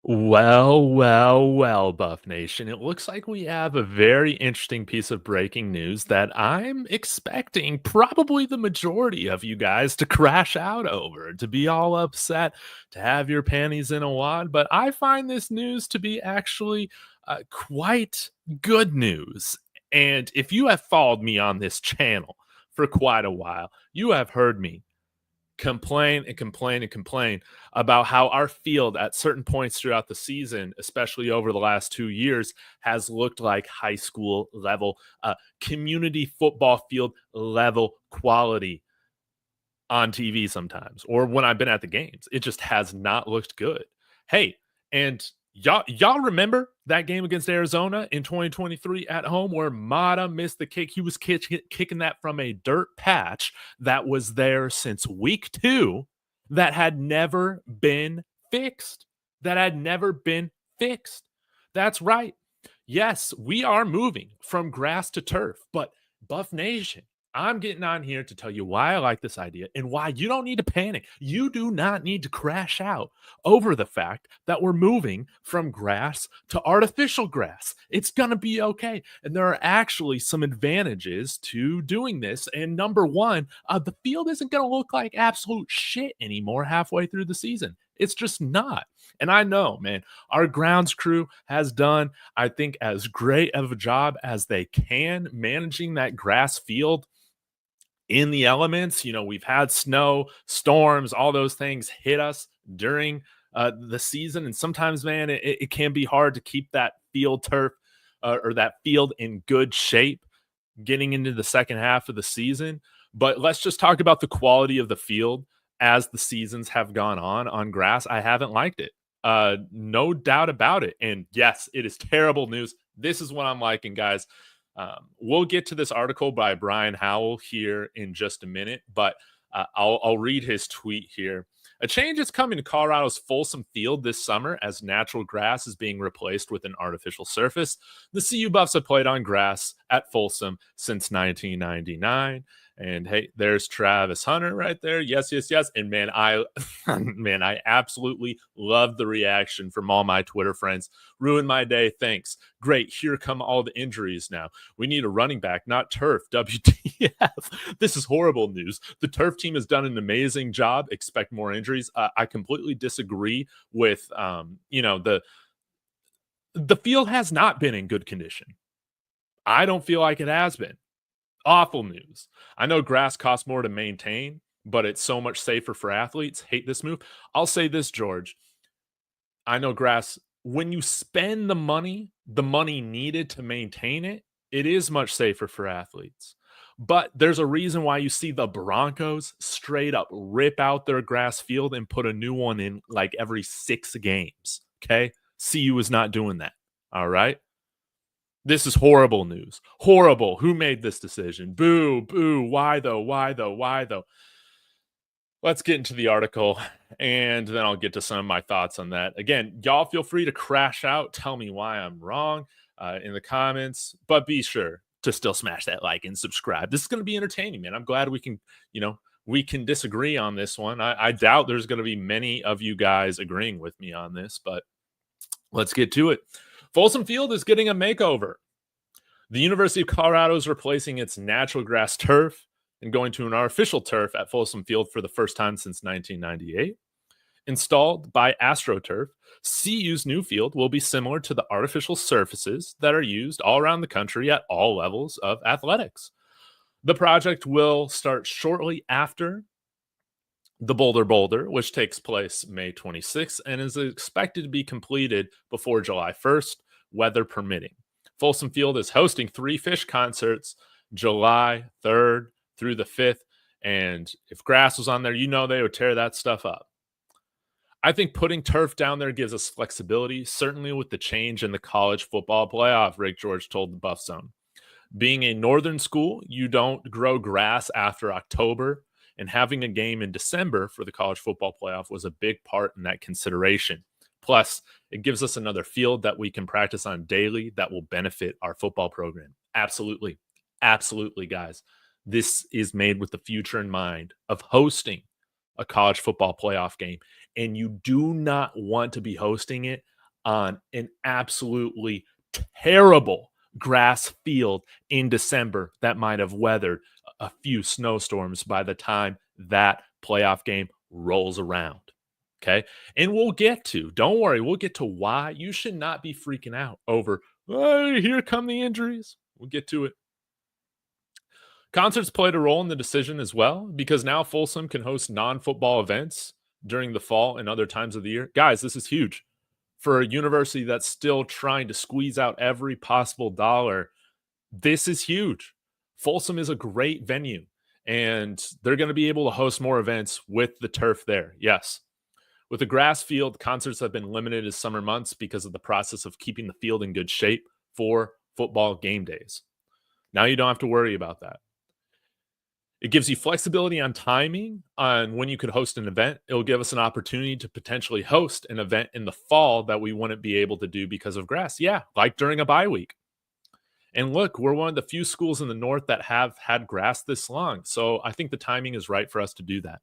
Well, Buff Nation. It looks like we have a very interesting piece of breaking news that I'm expecting probably the majority of you guys to crash out over, to be all upset, to have your panties in a wad. But I find this news to be actually quite good news. And if you have followed me on this channel for quite a while, you have heard me complain about how our field at certain points throughout the season, especially over the last 2 years, has looked like high school level, community football field level quality on TV sometimes, or when I've been at the games. It just has not looked good. Hey, and y'all remember that game against Arizona in 2023 at home where Mata missed the kick? He was kicking that from a dirt patch that was there since week 2 that had never been fixed. That had never been fixed. That's right. Yes, we are moving from grass to turf, but Buff Nation, I'm getting on here to tell you why I like this idea and why you don't need to panic. You do not need to crash out over the fact that we're moving from grass to artificial grass. It's going to be okay. And there are actually some advantages to doing this. And number one, the field isn't going to look like absolute shit anymore halfway through the season. It's just not. And I know, man, our grounds crew has done, I think, as great of a job as they can managing that grass field in the elements. You know, we've had snow, storms, all those things hit us during the season. And sometimes, man, it can be hard to keep that field turf or that field in good shape getting into the second half of the season. But let's just talk about the quality of the field as the seasons have gone on grass. I haven't liked it. No doubt about it. And yes, it is terrible news. This is what I'm liking, guys. We'll get to this article by Brian Howell here in just a minute, but I'll read his tweet here. A change is coming to Colorado's Folsom Field this summer as natural grass is being replaced with an artificial surface. The CU Buffs have played on grass at Folsom since 1999. And hey, there's Travis Hunter right there. Yes. And man, I absolutely love the reaction from all my Twitter friends. Ruined my day. Thanks. Great. Here come all the injuries now. We need a running back, not turf. WTF. This is horrible news. The turf team has done an amazing job. Expect more injuries. I completely disagree with, the field has not been in good condition. I don't feel like it has been. Awful news. I know grass costs more to maintain, but it's so much safer for athletes. Hate this move. I'll say this, George. I know grass, when you spend the money needed to maintain it, it is much safer for athletes. But there's a reason why you see the Broncos straight up rip out their grass field and put a new one in like every 6 games. Okay? CU is not doing that. All right? This is horrible news. Horrible. Who made this decision? Boo, boo. Why though? Why though? Why though? Let's get into the article and then I'll get to some of my thoughts on that. Again, y'all feel free to crash out. Tell me why I'm wrong in the comments, but be sure to still smash that like and subscribe. This is going to be entertaining, man. I'm glad we can disagree on this one. I doubt there's going to be many of you guys agreeing with me on this, but let's get to it. Folsom Field is getting a makeover. The University of Colorado is replacing its natural grass turf and going to an artificial turf at Folsom Field for the first time since 1998. Installed by AstroTurf, CU's new field will be similar to the artificial surfaces that are used all around the country at all levels of athletics. The project will start shortly after the Boulder, which takes place May 26th and is expected to be completed before July 1st, weather permitting. Folsom Field is hosting 3 Fish concerts July 3rd through the 5th, and if grass was on there, they would tear that stuff up. I think putting turf down there gives us flexibility, certainly with the change in the college football playoff, Rick George told the Buff Zone. Being a northern school, you don't grow grass after October, and having a game in December for the college football playoff was a big part in that consideration. Plus, it gives us another field that we can practice on daily that will benefit our football program. Absolutely. Absolutely, guys. This is made with the future in mind of hosting a college football playoff game. And you do not want to be hosting it on an absolutely terrible grass field in December that might have weathered a few snowstorms by the time that playoff game rolls around. Okay. And don't worry, we'll get to why you should not be freaking out over, "Hey, here come the injuries." We'll get to it. Concerts played a role in the decision as well because now Folsom can host non football events during the fall and other times of the year. Guys, this is huge for a university that's still trying to squeeze out every possible dollar. This is huge. Folsom is a great venue, and they're going to be able to host more events with the turf there. Yes. With the grass field, concerts have been limited as summer months because of the process of keeping the field in good shape for football game days. Now you don't have to worry about that. It gives you flexibility on timing on when you could host an event. It'll give us an opportunity to potentially host an event in the fall that we wouldn't be able to do because of grass. Yeah, like during a bye week. And look, we're one of the few schools in the north that have had grass this long. So I think the timing is right for us to do that.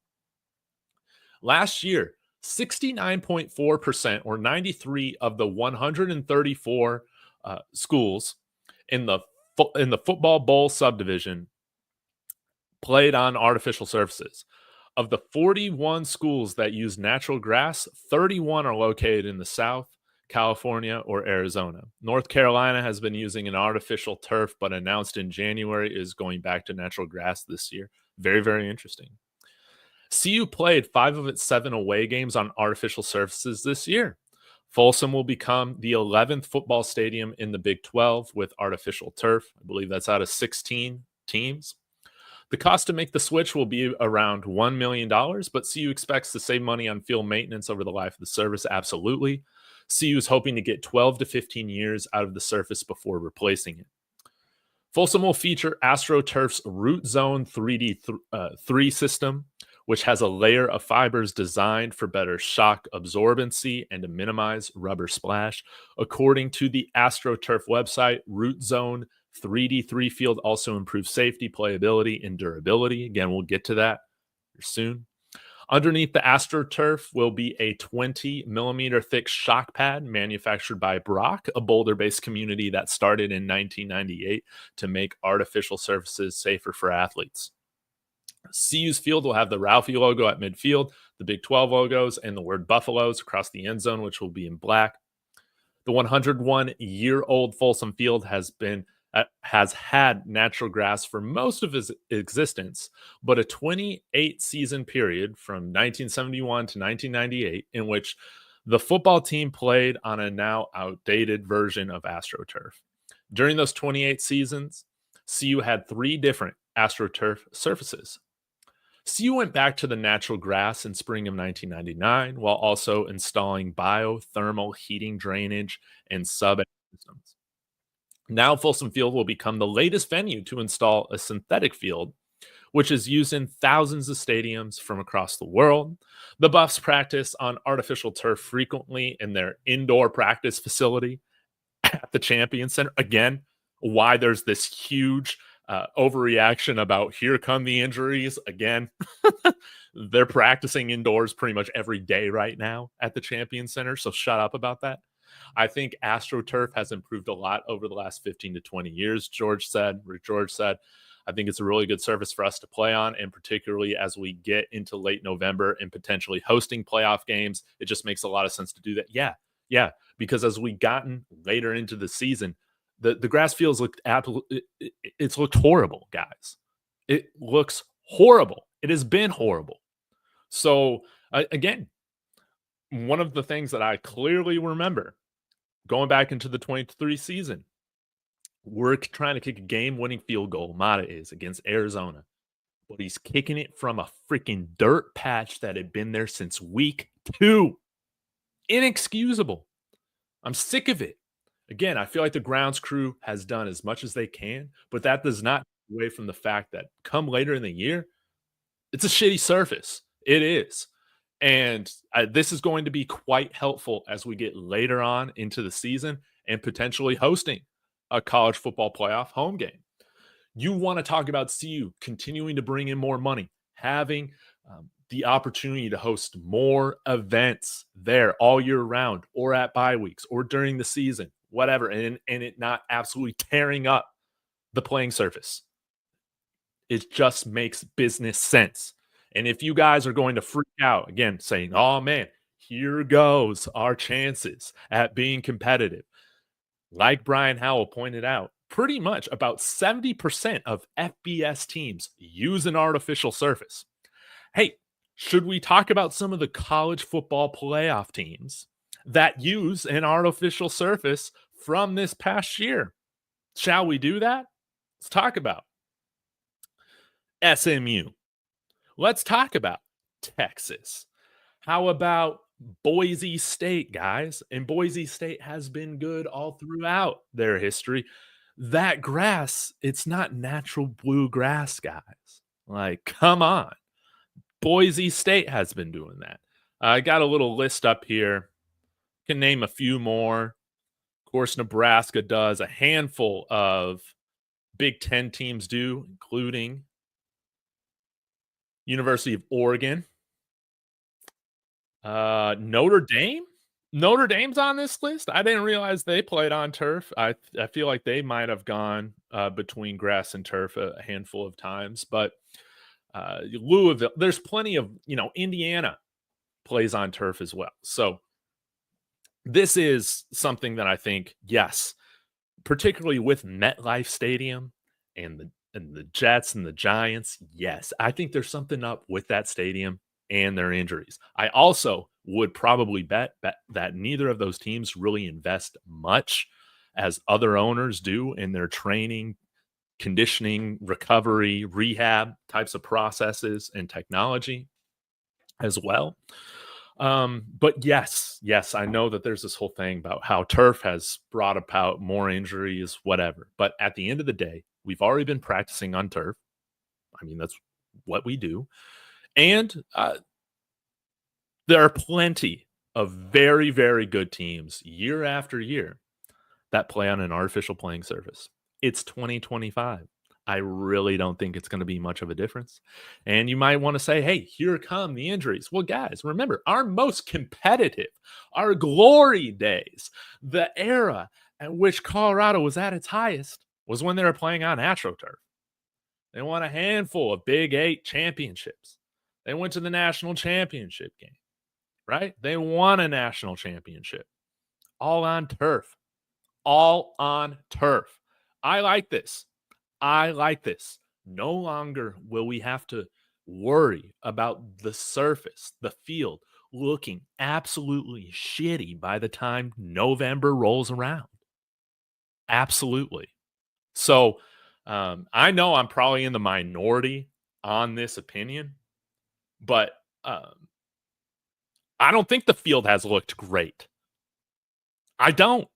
Last year, 69.4% or 93 of the 134 schools in the football bowl subdivision played on artificial surfaces. Of the 41 schools that use natural grass, 31 are located in the South, California, or Arizona. North Carolina has been using an artificial turf, but announced in January is going back to natural grass this year. Very, very interesting. CU played 5 of its 7 away games on artificial surfaces this year. Folsom will become the 11th football stadium in the Big 12 with artificial turf. I believe that's out of 16 teams. The cost to make the switch will be around $1 million, but CU expects to save money on field maintenance over the life of the service. Absolutely. CU is hoping to get 12 to 15 years out of the surface before replacing it. Folsom will feature AstroTurf's Root Zone 3 system, which has a layer of fibers designed for better shock absorbency and to minimize rubber splash. According to the AstroTurf website, Root Zone 3D3 field also improves safety, playability, and durability. Again, we'll get to that soon. Underneath the AstroTurf will be a 20 millimeter thick shock pad manufactured by Brock, a Boulder-based community that started in 1998 to make artificial surfaces safer for athletes. CU's field will have the Ralphie logo at midfield, the Big 12 logos, and the word Buffaloes across the end zone, which will be in black. The 101-year-old Folsom Field has had natural grass for most of its existence, but a 28-season period from 1971 to 1998 in which the football team played on a now outdated version of AstroTurf. During those 28 seasons, CU had 3 different AstroTurf surfaces. CU went back to the natural grass in spring of 1999 while also installing biothermal heating drainage and systems. Now Folsom Field will become the latest venue to install a synthetic field, which is used in thousands of stadiums from across the world. The Buffs practice on artificial turf frequently in their indoor practice facility at the Champion Center. Again, why there's this huge overreaction about here come the injuries. Again, they're practicing indoors pretty much every day right now at the Champion Center, so shut up about that. I think AstroTurf has improved a lot over the last 15 to 20 years, Rick George said. I think it's a really good surface for us to play on, and particularly as we get into late November and potentially hosting playoff games, it just makes a lot of sense to do that. Yeah, because as we gotten later into the season, the grass fields it's looked horrible, guys. It looks horrible. It has been horrible. So, again, one of the things that I clearly remember going back into the 23 season, we're trying to kick a game-winning field goal. Mata is against Arizona, but he's kicking it from a freaking dirt patch that had been there since week 2. Inexcusable. I'm sick of it. Again, I feel like the grounds crew has done as much as they can, but that does not take away from the fact that come later in the year, it's a shitty surface. It is. And this is going to be quite helpful as we get later on into the season and potentially hosting a college football playoff home game. You want to talk about CU continuing to bring in more money, having the opportunity to host more events there all year round or at bye weeks or during the season, whatever, and it not absolutely tearing up the playing surface. It just makes business sense. And if you guys are going to freak out again, saying, oh man, here goes our chances at being competitive, like Brian Howell pointed out, pretty much about 70% of FBS teams use an artificial surface. Hey, should we talk about some of the college football playoff teams that use an artificial surface from this past year? Shall we do that? Let's talk about SMU. Let's talk about Texas. How about Boise State, guys? And Boise State has been good all throughout their history. That grass, it's not natural blue grass, guys. Like, come on. Boise State has been doing that. I got a little list up here. Can name a few more. Of course, Nebraska does. A handful of Big Ten teams do, including University of Oregon. Notre Dame? Notre Dame's on this list? I didn't realize they played on turf. I feel like they might have gone between grass and turf a handful of times, but Louisville, there's plenty of, Indiana plays on turf as well. So this is something that I think, yes, particularly with MetLife Stadium and the Jets and the Giants, yes, I think there's something up with that stadium and their injuries. I also would probably bet that neither of those teams really invest much as other owners do in their training, conditioning, recovery, rehab types of processes and technology as well. But yes, I know that there's this whole thing about how turf has brought about more injuries, whatever. But at the end of the day, we've already been practicing on turf. I mean, that's what we do. And there are plenty of very, very good teams year after year that play on an artificial playing surface. It's 2025. I really don't think it's going to be much of a difference. And you might want to say, hey, here come the injuries. Well, guys, remember, our most competitive, our glory days, the era at which Colorado was at its highest was when they were playing on AstroTurf. They won a handful of Big 8 championships. They went to the national championship game, right? They won a national championship. All on turf. All on turf. I like this. No longer will we have to worry about the surface, the field, looking absolutely shitty by the time November rolls around. Absolutely. So I know I'm probably in the minority on this opinion, but I don't think the field has looked great. I don't.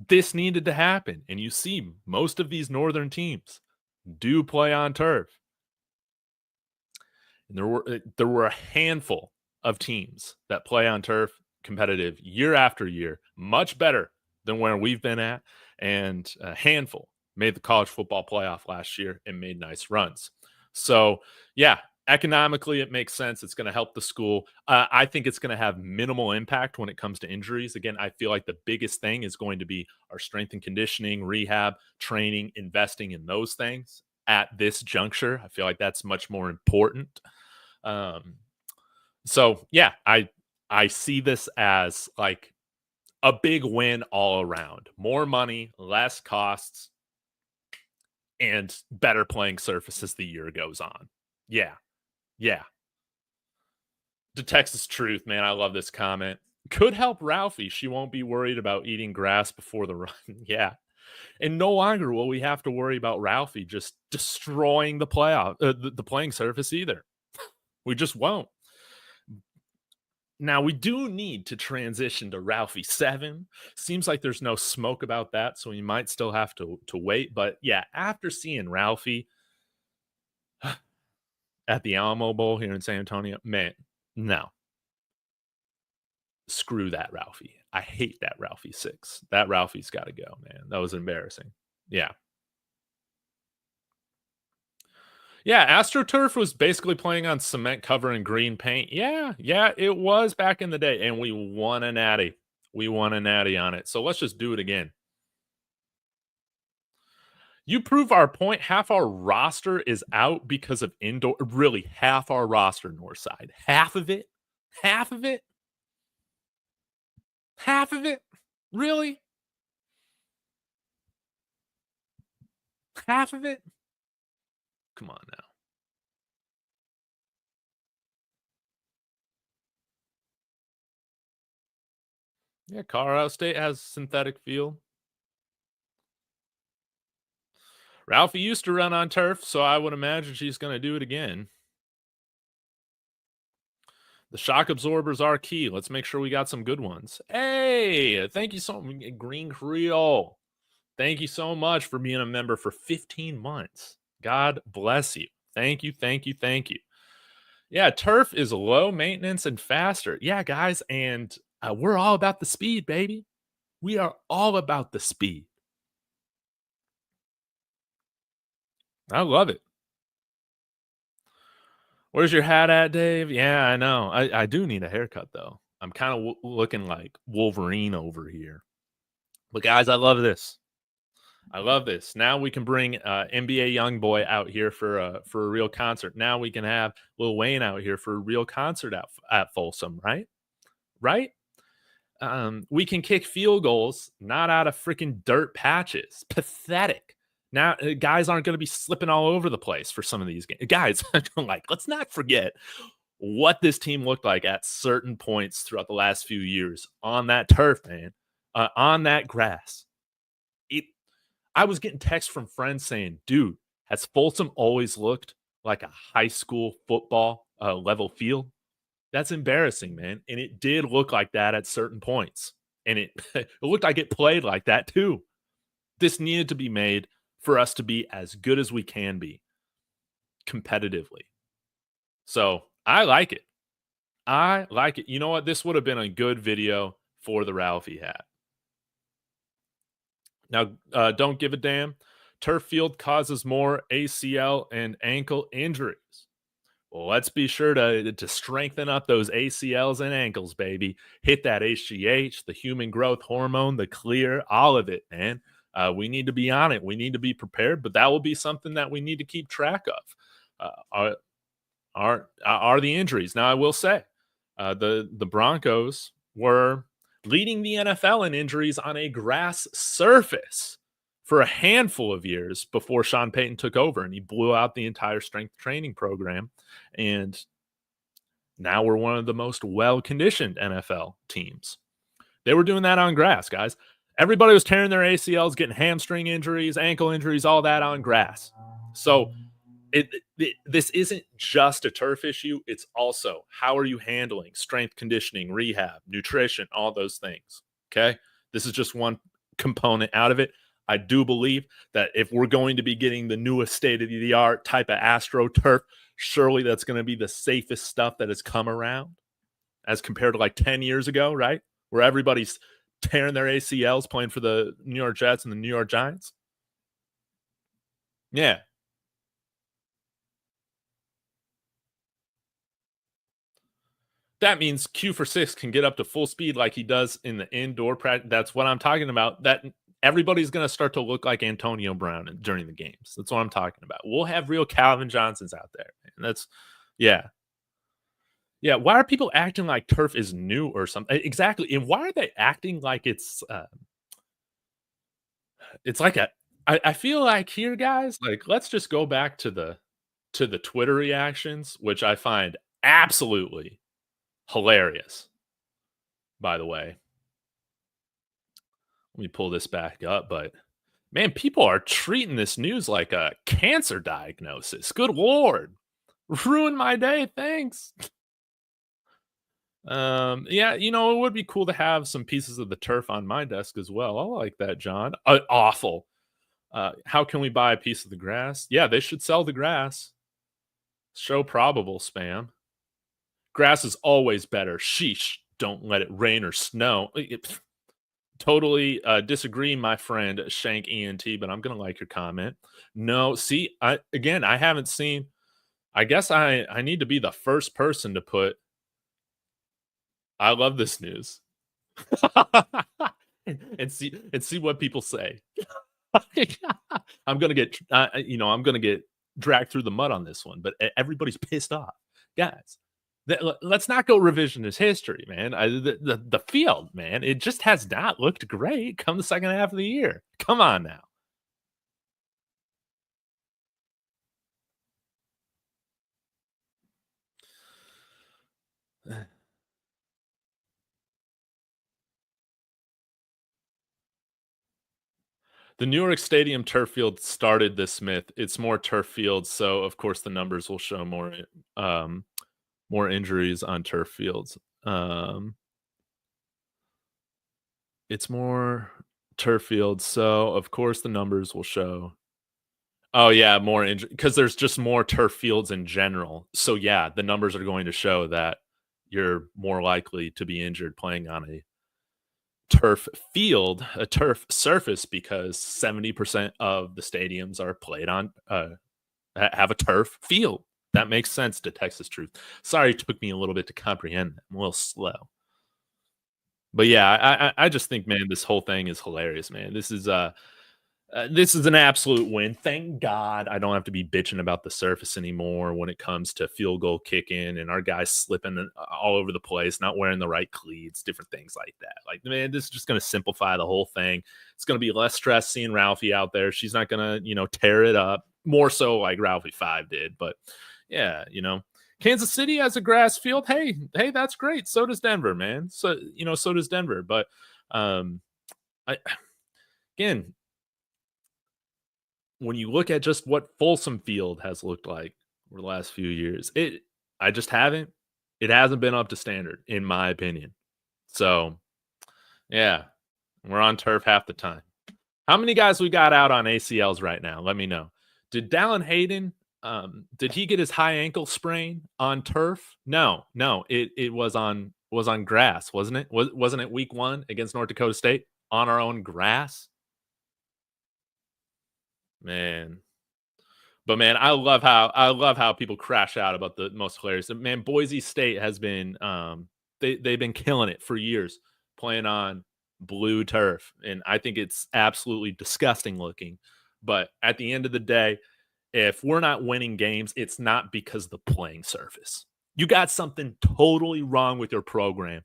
This needed to happen. And you see most of these northern teams do play on turf. And there were a handful of teams that play on turf competitive year after year, much better than where we've been at. And a handful made the college football playoff last year and made nice runs. So, yeah, economically, it makes sense. It's going to help the school. I think it's going to have minimal impact when it comes to injuries. Again, I feel like the biggest thing is going to be our strength and conditioning, rehab, training, investing in those things at this juncture. I feel like that's much more important. So, yeah, I see this as like a big win all around. More money, less costs, and better playing surface as the year goes on. Yeah. The Texas Truth, man, I love this comment. Could help Ralphie. She won't be worried about eating grass before the run. Yeah. And no longer will we have to worry about Ralphie just destroying the the playing surface either. We just won't. Now, we do need to transition to Ralphie 7. Seems like there's no smoke about that, so we might still have to wait. But yeah, after seeing Ralphie at the Alamo Bowl here in San Antonio, man, no. Screw that Ralphie. I hate that Ralphie 6. That Ralphie's got to go, man. That was embarrassing. Yeah. Yeah, AstroTurf was basically playing on cement cover and green paint. Yeah, yeah, it was back in the day, and we won a natty. We won a natty on it. So let's just do it again. You prove our point. Half our roster is out because of indoor. Really, half our roster, Northside. Half of it. Half of it. Half of it. Really? Half of it? Come on now. Yeah, Colorado State has synthetic field. Ralphie used to run on turf, so I would imagine she's going to do it again. The shock absorbers are key. Let's make sure we got some good ones. Hey, thank you so much, Green Creole. Thank you so much for being a member for 15 months. God bless you. Thank you, thank you, thank you. Yeah, turf is low maintenance and faster. Yeah, guys, and we're all about the speed, baby. We are all about the speed. I love it. Where's your hat at, Dave? Yeah, I know. I do need a haircut though. I'm kind of looking like Wolverine over here. But guys, I love this. I love this. Now we can bring NBA YoungBoy out here for a real concert. Now we can have Lil Wayne out here for a real concert at Folsom, right? Right? We can kick field goals, not out of freaking dirt patches. Pathetic. Now, guys aren't going to be slipping all over the place for some of these games. Guys, like, let's not forget what this team looked like at certain points throughout the last few years on that turf, man, on that grass. I was getting texts from friends saying, dude, has Folsom always looked like a high school football level field? That's embarrassing, man. And it did look like that at certain points. And it, it looked like it played like that too. This needed to be made for us to be as good as we can be competitively. So I like it. I like it. You know what? This would have been a good video for the Ralphie hat. Now, don't give a damn. Turf field causes more ACL and ankle injuries. Well, let's be sure to strengthen up those ACLs and ankles, baby. Hit that HGH, the human growth hormone, the clear, all of it, man. We need to be on it. We need to be prepared, but that will be something that we need to keep track of. Are the injuries? Now, I will say, the Broncos were leading the NFL in injuries on a grass surface for a handful of years before Sean Payton took over and he blew out the entire strength training program. And now we're one of the most well-conditioned NFL teams. They were doing that on grass, guys. Everybody was tearing their ACLs, getting hamstring injuries, ankle injuries, all that on grass. So this isn't just a turf issue. It's also how are you handling strength conditioning, rehab, nutrition, all those things. Okay. This is just one component out of it. I do believe that if we're going to be getting the newest state of the art type of AstroTurf, surely that's going to be the safest stuff that has come around as compared to like 10 years ago, right? Where everybody's tearing their ACLs playing for the New York Jets and the New York Giants. Yeah. That means Q for 6 can get up to full speed like he does in the indoor practice. That's what I'm talking about. That everybody's going to start to look like Antonio Brown during the games. That's what I'm talking about. We'll have real Calvin Johnsons out there. And that's, yeah. Yeah. Why are people acting like turf is new or something? Exactly. And why are they acting like it's like I feel like here, guys, like let's just go back to the Twitter reactions, which I find absolutely hilarious, by the way. Let me pull this back up, but man, people are treating this news like a cancer diagnosis. Good Lord. Ruined my day. Thanks. Yeah, you know, it would be cool to have some pieces of the turf on my desk as well. I like that, John. Awful. How can we buy a piece of the grass? Yeah, they should sell the grass. Show probable spam. Grass is always better. Sheesh. Don't let it rain or snow. Totally disagree, my friend Shank ENT, but I'm gonna like your comment. No, see, I haven't seen I guess I need to be the first person to put, "I love this news." And see what people say. I'm gonna get, I'm gonna get dragged through the mud on this one, but everybody's pissed off, guys. Let's not go revisionist history, man. The field, man, it just has not looked great. Come the second half of the year, come on now. The New York Stadium turf field started this myth. It's more turf fields, so of course the numbers will show more injuries on turf fields. It's more turf fields, so of course the numbers will show. Oh yeah, more injury because there's just more turf fields in general. So yeah, the numbers are going to show that you're more likely to be injured playing on a turf field, a turf surface, because 70% of the stadiums are played on have a turf field. That makes sense to Texas truth. Sorry, it took me a little bit to comprehend that. I'm a little slow. But yeah, I just think, man, this whole thing is hilarious, man. This is an absolute win. Thank God I don't have to be bitching about the surface anymore when it comes to field goal kicking and our guys slipping all over the place, not wearing the right cleats, different things like that. Like, man, this is just going to simplify the whole thing. It's going to be less stress seeing Ralphie out there. She's not going to, tear it up more so like Ralphie 5 did. But yeah, Kansas City has a grass field. Hey, that's great. So does Denver, man. So does Denver. But I again, when you look at just what Folsom Field has looked like over the last few years, I just haven't. It hasn't been up to standard, in my opinion. So yeah, we're on turf half the time. How many guys we got out on ACLs right now? Let me know. Did Dallin Hayden? Did he get his high ankle sprain on turf? No. It was on grass, wasn't it? Wasn't it week 1 against North Dakota State on our own grass? Man, but man, I love how people crash out about the most hilarious. Man, Boise State has been they've been killing it for years playing on blue turf, and I think it's absolutely disgusting looking. But at the end of the day, if we're not winning games, it's not because the playing surface. You got something totally wrong with your program,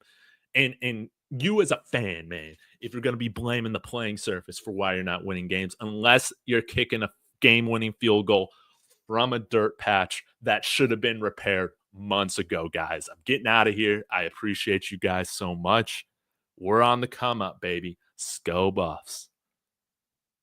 and you as a fan, man, if you're going to be blaming the playing surface for why you're not winning games, unless you're kicking a game-winning field goal from a dirt patch that should have been repaired months ago, guys. I'm getting out of here. I appreciate you guys so much. We're on the come up, baby. Go Buffs.